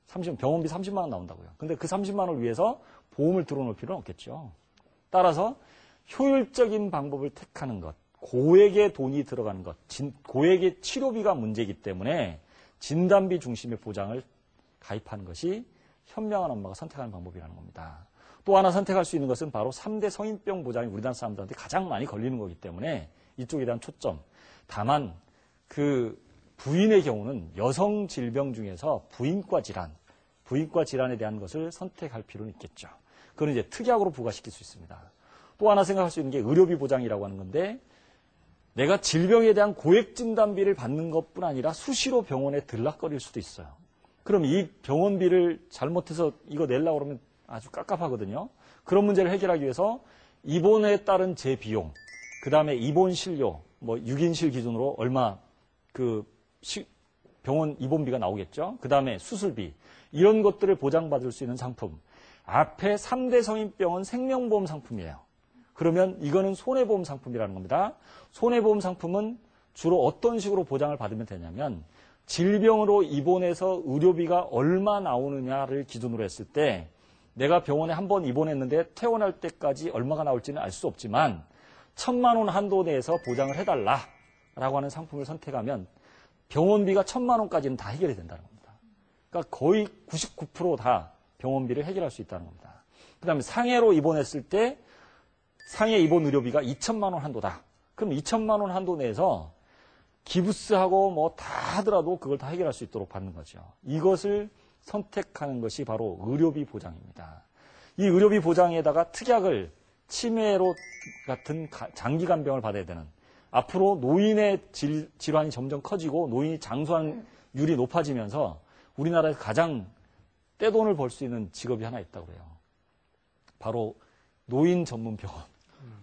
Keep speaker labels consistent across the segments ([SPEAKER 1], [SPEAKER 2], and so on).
[SPEAKER 1] 병원비 30만 원 나온다고요. 근데 그 30만 원을 위해서 보험을 들어놓을 필요는 없겠죠. 따라서 효율적인 방법을 택하는 것, 고액의 돈이 들어가는 것, 고액의 치료비가 문제이기 때문에 진단비 중심의 보장을 가입하는 것이 현명한 엄마가 선택하는 방법이라는 겁니다. 또 하나 선택할 수 있는 것은 바로 3대 성인병 보장이 우리나라 사람들한테 가장 많이 걸리는 거기 때문에 이쪽에 대한 초점. 다만 그 부인의 경우는 여성 질병 중에서 부인과 질환에 대한 것을 선택할 필요는 있겠죠. 그건 이제 특약으로 부과시킬 수 있습니다. 또 하나 생각할 수 있는 게 의료비 보장이라고 하는 건데 내가 질병에 대한 고액 진단비를 받는 것뿐 아니라 수시로 병원에 들락거릴 수도 있어요. 그럼 이 병원비를 잘못해서 이거 내려고 그러면 아주 깝깝하거든요. 그런 문제를 해결하기 위해서 입원에 따른 재비용, 그 다음에 입원 실료, 6인실 기준으로 얼마 병원 입원비가 나오겠죠. 그 다음에 수술비, 이런 것들을 보장받을 수 있는 상품. 앞에 3대 성인병은 생명보험 상품이에요. 그러면 이거는 손해보험 상품이라는 겁니다. 손해보험 상품은 주로 어떤 식으로 보장을 받으면 되냐면 질병으로 입원해서 의료비가 얼마 나오느냐를 기준으로 했을 때 내가 병원에 한 번 입원했는데 퇴원할 때까지 얼마가 나올지는 알 수 없지만 1,000만 원 한도 내에서 보장을 해달라라고 하는 상품을 선택하면 병원비가 1,000만 원까지는 다 해결이 된다는 겁니다. 그러니까 거의 99% 다 병원비를 해결할 수 있다는 겁니다. 그 다음에 상해로 입원했을 때 상해 입원 의료비가 2,000만 원 한도다. 그럼 2,000만 원 한도 내에서 기부스하고 다 하더라도 그걸 다 해결할 수 있도록 받는 거죠. 이것을 선택하는 것이 바로 의료비 보장입니다. 이 의료비 보장에다가 특약을 치매로 같은 장기간병을 받아야 되는, 앞으로 노인의 질환이 점점 커지고 노인이 장수환율이 높아지면서 우리나라에서 가장 떼돈을 벌 수 있는 직업이 하나 있다고 해요. 바로 노인 전문 병원.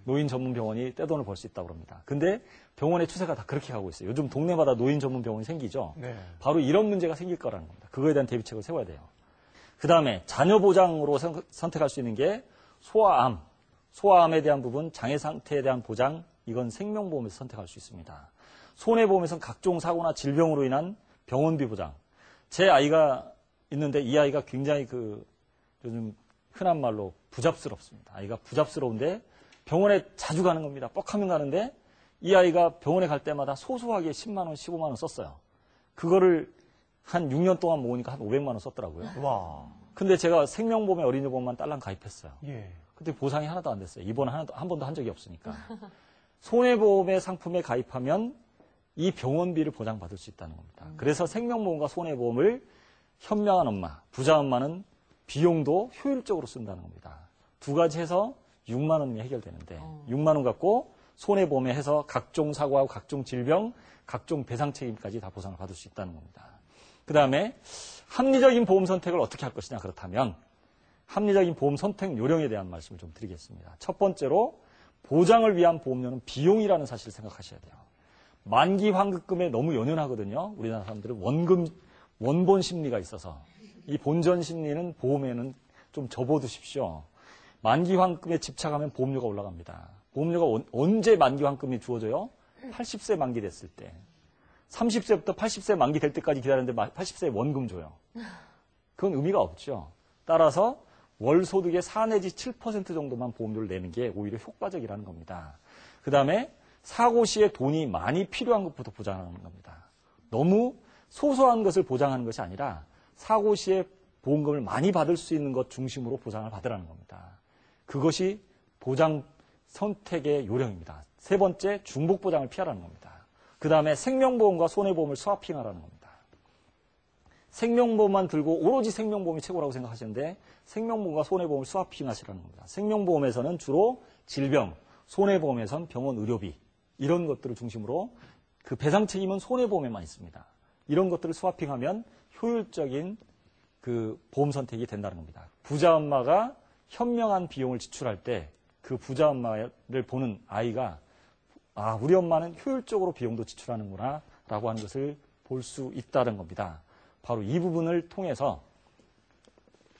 [SPEAKER 1] 노인 전문 병원이 떼돈을 벌 수 있다고 합니다. 근데 병원의 추세가 다 그렇게 가고 있어요. 요즘 동네마다 노인 전문 병원이 생기죠. 네. 바로 이런 문제가 생길 거라는 겁니다. 그거에 대한 대비책을 세워야 돼요. 그 다음에 자녀 보장으로 선택할 수 있는 게 소아암. 소아암에 대한 부분, 장애 상태에 대한 보장, 이건 생명보험에서 선택할 수 있습니다. 손해보험에서는 각종 사고나 질병으로 인한 병원비 보장. 제 아이가 있는데 이 아이가 굉장히 요즘 흔한 말로 부잡스럽습니다. 아이가 부잡스러운데 병원에 자주 가는 겁니다. 뻑하면 가는데 이 아이가 병원에 갈 때마다 소소하게 10만 원, 15만 원 썼어요. 그거를 한 6년 동안 모으니까 한 500만 원 썼더라고요. 와. 근데 제가 생명보험에 어린이보험만 딸랑 가입했어요. 예. 근데 보상이 하나도 안 됐어요. 입원 한 번도 한 적이 없으니까. 손해보험의 상품에 가입하면 이 병원비를 보장받을 수 있다는 겁니다. 그래서 생명보험과 손해보험을 현명한 엄마, 부자 엄마는 비용도 효율적으로 쓴다는 겁니다. 두 가지 해서 6만 원이면 해결되는데 6만 원 갖고 손해보험에 해서 각종 사고하고 각종 질병, 각종 배상 책임까지 다 보상을 받을 수 있다는 겁니다. 그 다음에 합리적인 보험 선택을 어떻게 할 것이냐, 그렇다면 합리적인 보험 선택 요령에 대한 말씀을 좀 드리겠습니다. 첫 번째로 보장을 위한 보험료는 비용이라는 사실을 생각하셔야 돼요. 만기 환급금에 너무 연연하거든요. 우리나라 사람들은 원본 심리가 있어서 이 본전 심리는 보험에는 좀 접어두십시오. 만기 환급금에 집착하면 보험료가 올라갑니다. 보험료가 언제 만기 환급금이 주어져요? 80세 만기 됐을 때. 30세부터 80세 만기 될 때까지 기다렸는데 80세에 원금 줘요. 그건 의미가 없죠. 따라서 월 소득의 4 내지 7% 정도만 보험료를 내는 게 오히려 효과적이라는 겁니다. 그 다음에 사고 시에 돈이 많이 필요한 것부터 보장하는 겁니다. 너무 소소한 것을 보장하는 것이 아니라 사고 시에 보험금을 많이 받을 수 있는 것 중심으로 보장을 받으라는 겁니다. 그것이 보장 선택의 요령입니다. 세 번째, 중복 보장을 피하라는 겁니다. 그 다음에 생명보험과 손해보험을 스와핑하라는 겁니다. 생명보험만 들고 오로지 생명보험이 최고라고 생각하시는데 생명보험과 손해보험을 스와핑하시라는 겁니다. 생명보험에서는 주로 질병, 손해보험에서는 병원 의료비, 이런 것들을 중심으로 그 배상 책임은 손해보험에만 있습니다. 이런 것들을 스와핑하면 효율적인 그 보험 선택이 된다는 겁니다. 부자 엄마가 현명한 비용을 지출할 때 그 부자 엄마를 보는 아이가 우리 엄마는 효율적으로 비용도 지출하는구나 라고 하는 것을 볼 수 있다는 겁니다. 바로 이 부분을 통해서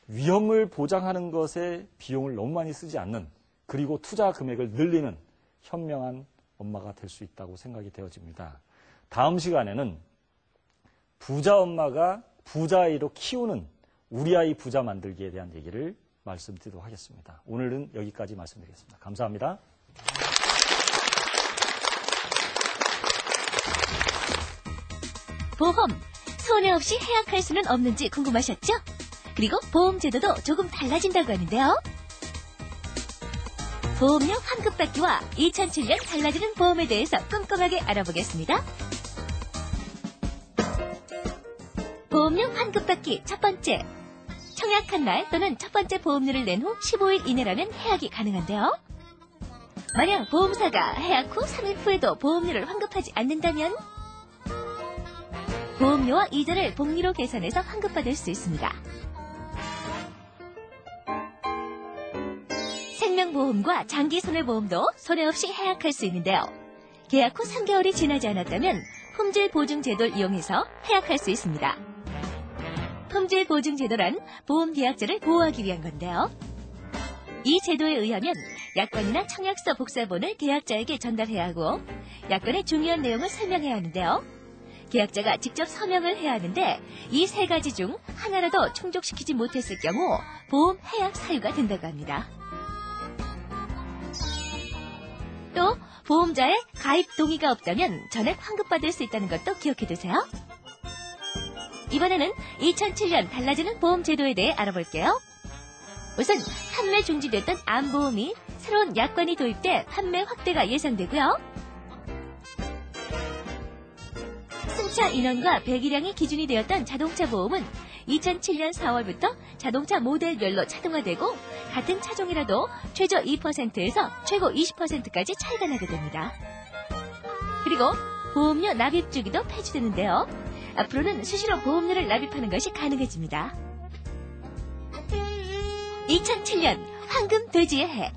[SPEAKER 1] 위험을 보장하는 것에 비용을 너무 많이 쓰지 않는, 그리고 투자 금액을 늘리는 현명한 엄마가 될 수 있다고 생각이 되어집니다. 다음 시간에는 부자 엄마가 부자 아이로 키우는 우리 아이 부자 만들기에 대한 얘기를 말씀드리도록 하겠습니다. 오늘은 여기까지 말씀드리겠습니다. 감사합니다.
[SPEAKER 2] 보험, 손해 없이 해약할 수는 없는지 궁금하셨죠? 그리고 보험 제도도 조금 달라진다고 하는데요. 보험료 환급받기와 2007년 달라지는 보험에 대해서 꼼꼼하게 알아보겠습니다. 보험료 환급받기 첫 번째. 청약한 날 또는 첫 번째 보험료를 낸 후 15일 이내라면 해약이 가능한데요. 만약 보험사가 해약 후 3일 후에도 보험료를 환급하지 않는다면 보험료와 이자를 복리로 계산해서 환급받을 수 있습니다. 생명보험과 장기손해보험도 손해 없이 해약할 수 있는데요. 계약 후 3개월이 지나지 않았다면 품질보증제도를 이용해서 해약할 수 있습니다. 품질보증제도란 보험계약자를 보호하기 위한 건데요. 이 제도에 의하면 약관이나 청약서 복사본을 계약자에게 전달해야 하고 약관의 중요한 내용을 설명해야 하는데요. 계약자가 직접 서명을 해야 하는데 이 세 가지 중 하나라도 충족시키지 못했을 경우 보험 해약 사유가 된다고 합니다. 또 보험자의 가입 동의가 없다면 전액 환급받을 수 있다는 것도 기억해두세요. 이번에는 2007년 달라지는 보험 제도에 대해 알아볼게요. 우선 판매 중지됐던 암보험이 새로운 약관이 도입돼 판매 확대가 예상되고요. 승차 인원과 배기량이 기준이 되었던 자동차 보험은 2007년 4월부터 자동차 모델별로 자동화되고 같은 차종이라도 최저 2%에서 최고 20%까지 차이가 나게 됩니다. 그리고 보험료 납입 주기도 폐지되는데요. 앞으로는 수시로 보험료를 납입하는 것이 가능해집니다. 2007년 황금 돼지의 해.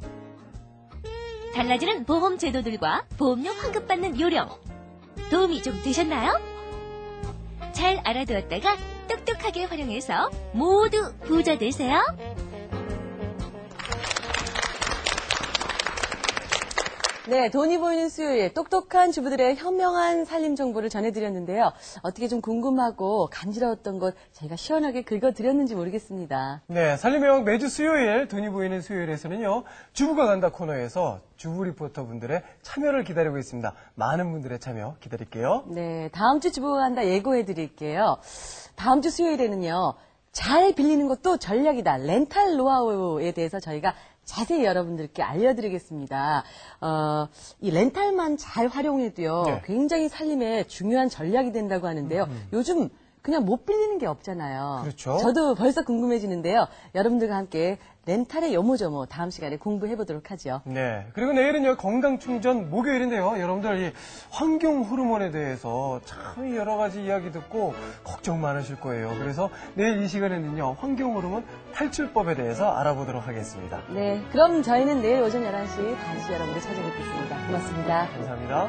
[SPEAKER 2] 달라지는 보험 제도들과 보험료 환급받는 요령. 도움이 좀 되셨나요? 잘 알아두었다가 똑똑하게 활용해서 모두 부자 되세요.
[SPEAKER 3] 네, 돈이 보이는 수요일 똑똑한 주부들의 현명한 살림 정보를 전해드렸는데요. 어떻게 좀 궁금하고 간지러웠던 것 저희가 시원하게 긁어드렸는지 모르겠습니다.
[SPEAKER 4] 네, 살림의 매주 수요일 돈이 보이는 수요일에서는요. 주부가 간다 코너에서 주부 리포터분들의 참여를 기다리고 있습니다. 많은 분들의 참여 기다릴게요.
[SPEAKER 3] 네, 다음 주 주부가 간다 예고해드릴게요. 다음 주 수요일에는요. 잘 빌리는 것도 전략이다. 렌탈 노하우에 대해서 저희가 자세히 여러분들께 알려드리겠습니다. 이 렌탈만 잘 활용해도요.
[SPEAKER 4] 네.
[SPEAKER 3] 굉장히 살림에 중요한 전략이 된다고 하는데요. 요즘 그냥 못 빌리는 게 없잖아요.
[SPEAKER 4] 그렇죠.
[SPEAKER 3] 저도 벌써 궁금해지는데요. 여러분들과 함께 렌탈의 요모조모 다음 시간에 공부해보도록 하죠.
[SPEAKER 4] 네, 그리고 내일은요 건강충전 목요일인데요. 여러분들 이 환경 호르몬에 대해서 참 여러 가지 이야기 듣고 걱정 많으실 거예요. 그래서 내일 이 시간에는요 환경 호르몬 탈출법에 대해서 알아보도록 하겠습니다.
[SPEAKER 3] 네, 그럼 저희는 내일 오전 11시 다시 여러분들 찾아뵙겠습니다. 고맙습니다.
[SPEAKER 4] 감사합니다.